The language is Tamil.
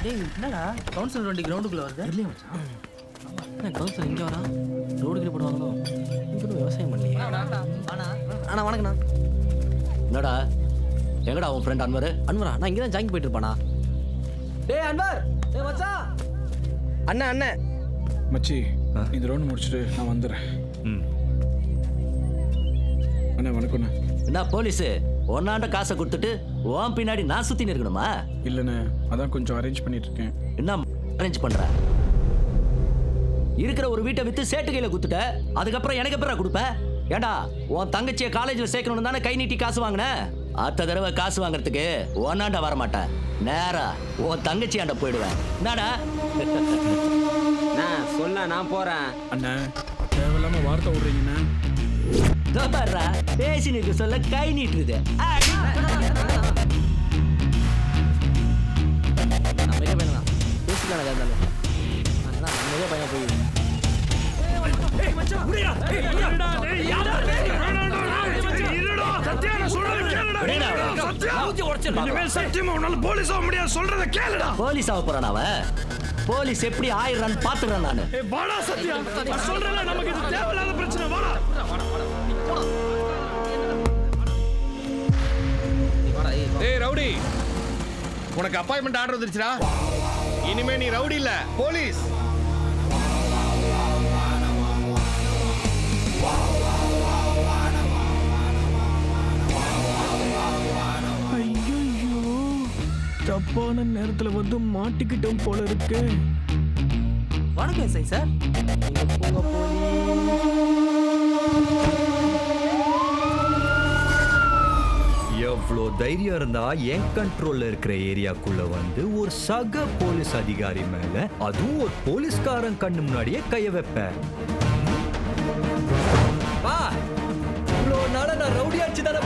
டேய் என்னடா கவுன்சிலர் வண்டி கிரவுண்டுக்குள்ள வருது தெரியல மச்சான். என்ன கவுன்சிலர் இங்கே வரா ரோடு கிட்ட போடுவாங்களோ இங்கே விவசாயம் பண்ணலையே. அண்ணா வணக்கண்ணா. என்னடா எங்கடா உன் ஃப்ரெண்ட் அன்வர்? அன்வரா நான் இங்கே தான் ஜாயின் போயிட்டு இருப்பானா. டேய் அன்வர், டேய் மச்சான். அண்ணா அண்ணன் மச்சி இந்த ரவுண்ட் முடிச்சுட்டு நான் வந்துடுறேன். அண்ணா வணக்கம்ண்ணா. என்ன போலீஸு ஒன்னாண்ட காசை கொடுத்துட்டு உன் பின்னாடி நான் சுத்தி இருக்கணுமா? இல்லைண்ணே, அதான் கொஞ்சம் அரேஞ்ச் பண்ணிட்டு இருக்கேன். என்ன அரேஞ்ச் பண்ற? இருக்கிற ஒரு வீட்டை வித்து சேட்டு கையில குத்துட்ட, அதுக்கப்புறம் எனக்கு எப்பறம் கொடுப்ப? ஏண்டா உன் தங்கச்சியை காலேஜில் சேர்க்கணும் தானே கை நீட்டி காசு வாங்கின? அத்த தடவை காசு வாங்குறதுக்கு ஒன்னாண்ட வர மாட்டேன், நேரா உன் தங்கச்சி ஆண்ட போயிடுவேன். என்னடா நான் சொல்ல நான் போறேன். அண்ணா தேவையில்லாம வார்த்தை விடுறீங்கண்ணா. பாருடா பேசினுக்கு சொல்ல கை நீட்டுது. பெரிய பையனா பேசிக்கலாம் இருந்தாலும் நான் பெரிய பையன் போய் போலீஸ் ஆக போறான் அவன். போலீஸ் எப்படி ஆயிடுறான்னு பாத்துறேன் நானு. ஏய் ரவுடி, உனக்கு அப்பாயின்மெண்ட் ஆர்டர் வந்துருச்சுடா. இனிமே நீ ரவுடி இல்ல, போலீஸ். ஐயோ தப்பான நேரத்துல வந்து மாட்டிக்கிட்டோம் போல இருக்கு. வணக்கம் எஸ்ஐ சார். நீங்க போங்க போலீஸ். எவ்வளோ தைரியம் இருந்தா என் கண்ட்ரோல்ல இருக்கிற ஏரியாக்குள்ள வந்து ஒரு சக போலீஸ் அதிகாரி மேல, அதுவும் ஒரு போலீஸ்காரன் கண்ணு முன்னாடியே கைய வைப்பேன். இவ்வளோ நாள நான் ரவுடி ஆச்சு தானே